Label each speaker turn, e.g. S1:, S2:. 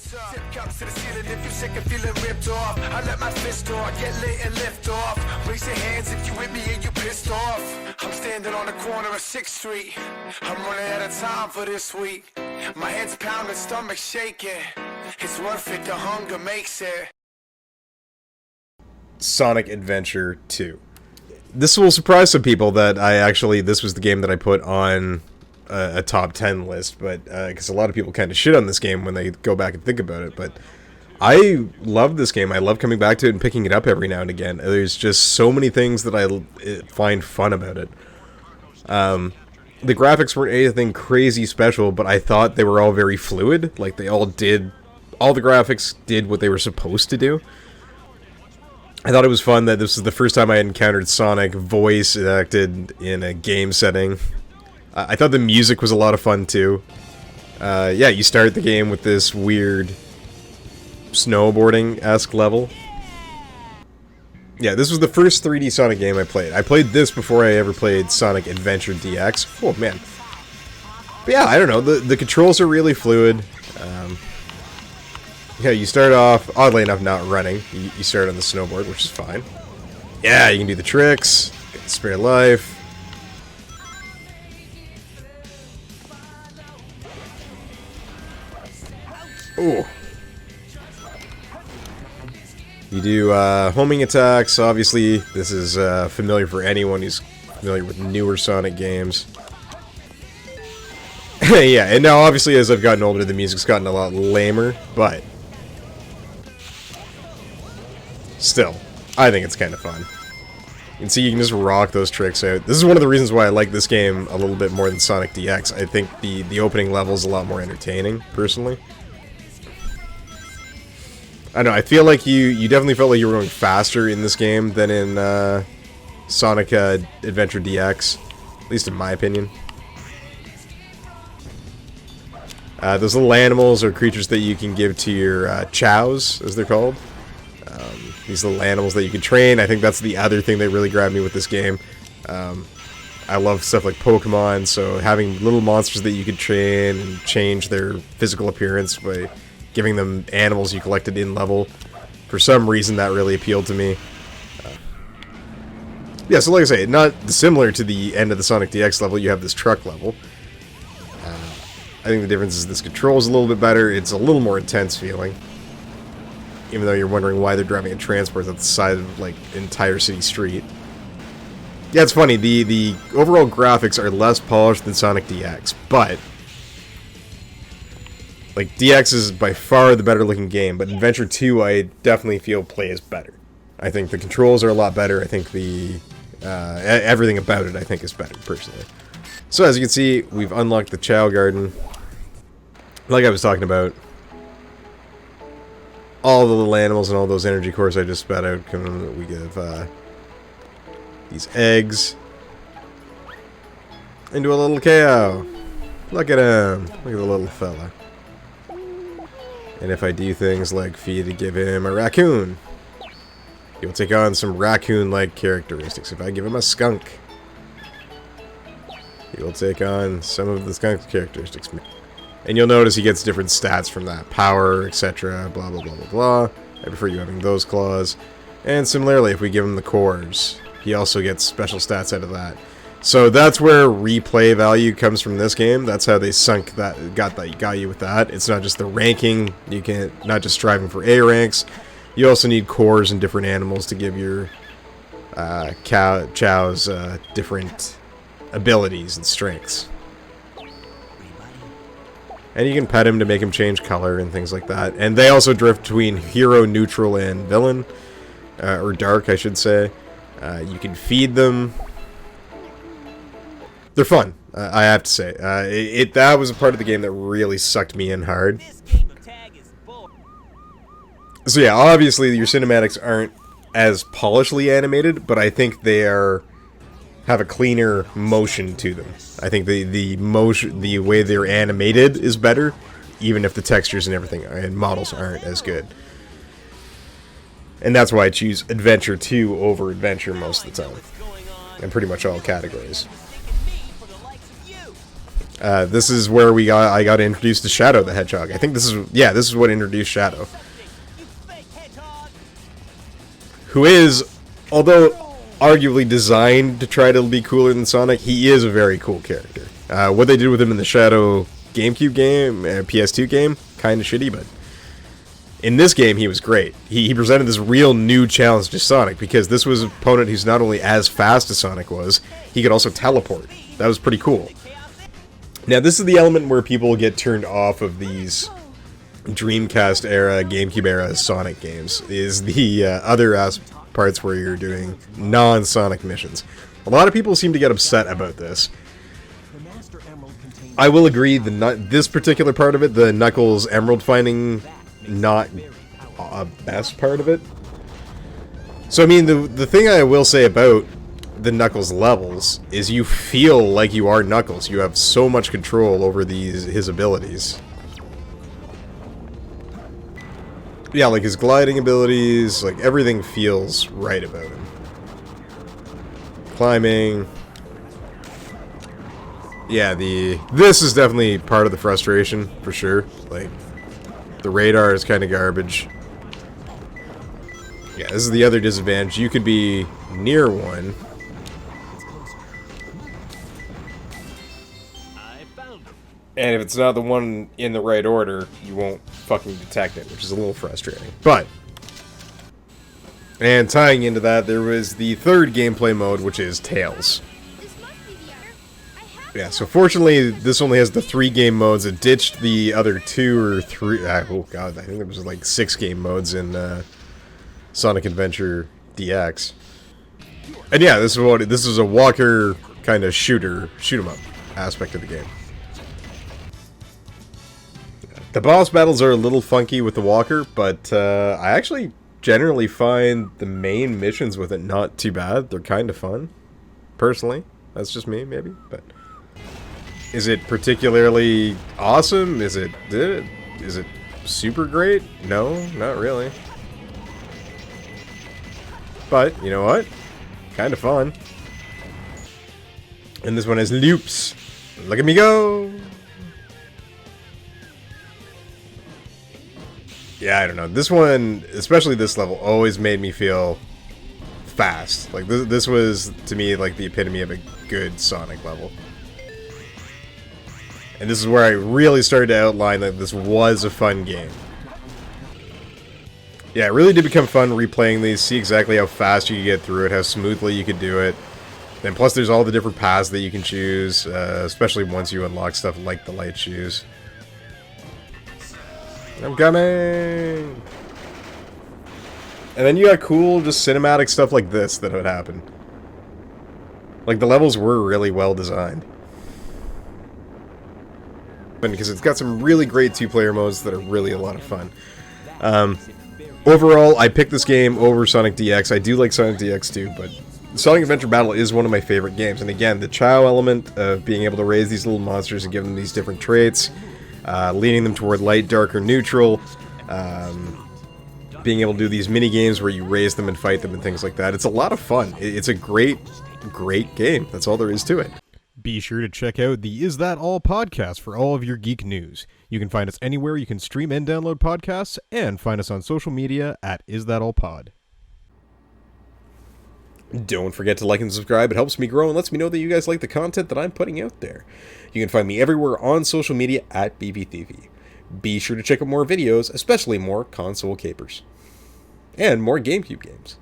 S1: Tip cups to the ceiling if you sick and feeling ripped off. I let my fist off, get lit and lift off. Raise your hands if you with me and you pissed off. I'm standing on the corner of 6th Street. I'm running out of time for this week. My head's pounding, stomach shaking. It's worth it, the hunger makes it.
S2: Sonic Adventure 2. This will surprise some people that this was the game that I put on a top 10 list, but because a lot of people kind of shit on this game when they go back and think about it, but I love this game. I love coming back to it and picking it up every now and again. There's just so many things that I find fun about it. The graphics weren't anything crazy special, but I thought they were all very fluid. Like, all the graphics did what they were supposed to do. I thought it was fun that this was the first time I encountered Sonic voice acted in a game setting. I thought the music was a lot of fun too. Yeah, you start the game with this weird snowboarding-esque level. Yeah, this was the first 3D Sonic game I played. I played this before I ever played Sonic Adventure DX. Oh, man. But yeah, I don't know. The controls are really fluid. Yeah, you start off, oddly enough, not running. You start on the snowboard, which is fine. Yeah, you can do the tricks. Get the spare life. Ooh. You do homing attacks. Obviously, this is familiar for anyone who's familiar with newer Sonic games. Yeah, and now obviously as I've gotten older, the music's gotten a lot lamer, but still, I think it's kind of fun. You can see you can just rock those tricks out. This is one of the reasons why I like this game a little bit more than Sonic DX. I think the opening level is a lot more entertaining, personally. I don't know, I feel like you definitely felt like you were going faster in this game than in Sonic Adventure DX, at least in my opinion. Those little animals are creatures that you can give to your chows, as they're called. These little animals that you can train. I think that's the other thing that really grabbed me with this game. I love stuff like Pokemon, so having little monsters that you can train and change their physical appearance by giving them animals you collected in level. For some reason, that really appealed to me. Yeah, so like I say, not dissimilar to the end of the Sonic DX level, you have this truck level. I think the difference is this control is a little bit better. It's a little more intense feeling. Even though you're wondering why they're driving a transport at the side of, like, an entire city street. Yeah, it's funny. The overall graphics are less polished than Sonic DX, but like, DX is by far the better looking game, but Adventure 2 I definitely feel plays better. I think the controls are a lot better. I think the everything about it I think is better, personally. So as you can see, we've unlocked the Chow Garden. Like I was talking about, all the little animals and all those energy cores I just spat out, we give these eggs into a little cow. Look at him. Look at the little fella. And if I do things like give him a raccoon, he'll take on some raccoon-like characteristics. If I give him a skunk, he will take on some of the skunk characteristics. And you'll notice he gets different stats from that. Power, etc., blah, blah, blah, blah, blah. I prefer you having those claws. And similarly, if we give him the cores, he also gets special stats out of that. So that's where replay value comes from this game. That's how they got you with that. It's not just the ranking. You can't, not just striving for A ranks. You also need cores and different animals to give your chows different abilities and strengths. And you can pet him to make him change color and things like that. And they also drift between hero, neutral, and villain. Or dark, I should say. You can feed them. They're fun, I have to say. That was a part of the game that really sucked me in hard. So yeah, obviously your cinematics aren't as polishedly animated, but I think they have a cleaner motion to them. I think the way they're animated is better, even if the textures and everything and models aren't as good. And that's why I choose Adventure 2 over Adventure most of the time. In pretty much all categories. This is where I got introduced to Shadow the Hedgehog. I think this is what introduced Shadow. Who is, although arguably designed to try to be cooler than Sonic, he is a very cool character. What they did with him in the Shadow GameCube game, PS2 game, kind of shitty, but in this game he was great. He presented this real new challenge to Sonic, because this was an opponent who's not only as fast as Sonic was, he could also teleport. That was pretty cool. Now, this is the element where people get turned off of these Dreamcast era, GameCube era Sonic games, is the other parts where you're doing non-Sonic missions. A lot of people seem to get upset about this. I will agree, this particular part of it, the Knuckles Emerald finding, not a best part of it. So, I mean, the thing I will say about the Knuckles levels is you feel like you are Knuckles. You have so much control over his abilities. Yeah, like his gliding abilities, like everything feels right about him. Climbing. Yeah, this is definitely part of the frustration, for sure. Like, the radar is kind of garbage. Yeah, this is the other disadvantage. You could be near one. And if it's not the one in the right order, you won't fucking detect it, which is a little frustrating. But, and tying into that, there was the third gameplay mode, which is Tails. Yeah, so fortunately, this only has the 3 game modes. It ditched the other 2 or 3... oh god, I think there was like 6 game modes in Sonic Adventure DX. And yeah, this is a walker kind of shoot 'em up aspect of the game. The boss battles are a little funky with the walker, but I actually generally find the main missions with it not too bad. They're kind of fun, personally. That's just me, maybe, but... Is it particularly awesome? Is it super great? No, not really. But, you know what? Kind of fun. And this one has loops. Look at me go! Yeah, I don't know. This one, especially this level, always made me feel fast. Like, this was, to me, like the epitome of a good Sonic level. And this is where I really started to outline that this was a fun game. Yeah, it really did become fun replaying these, see exactly how fast you could get through it, how smoothly you could do it. And plus there's all the different paths that you can choose, especially once you unlock stuff like the light shoes. I'm coming! And then you got cool, just cinematic stuff like this that would happen. Like, the levels were really well designed. Because it's got some really great 2-player modes that are really a lot of fun. Overall, I picked this game over Sonic DX. I do like Sonic DX too, but Sonic Adventure Battle is one of my favorite games. And again, the Chow element of being able to raise these little monsters and give them these different traits, leading them toward light, dark, or neutral, being able to do these mini games where you raise them and fight them and things like that. It's a lot of fun. It's a great, great game. That's all there is to it. Be sure to check out the Is That All podcast for all of your geek news. You can find us anywhere you can stream and download podcasts, and find us on social media at Is That All Pod. Don't forget to like and subscribe. It helps me grow and lets me know that you guys like the content that I'm putting out there. You can find me everywhere on social media at BBTV. Be sure to check out more videos, especially more console capers. And more GameCube games.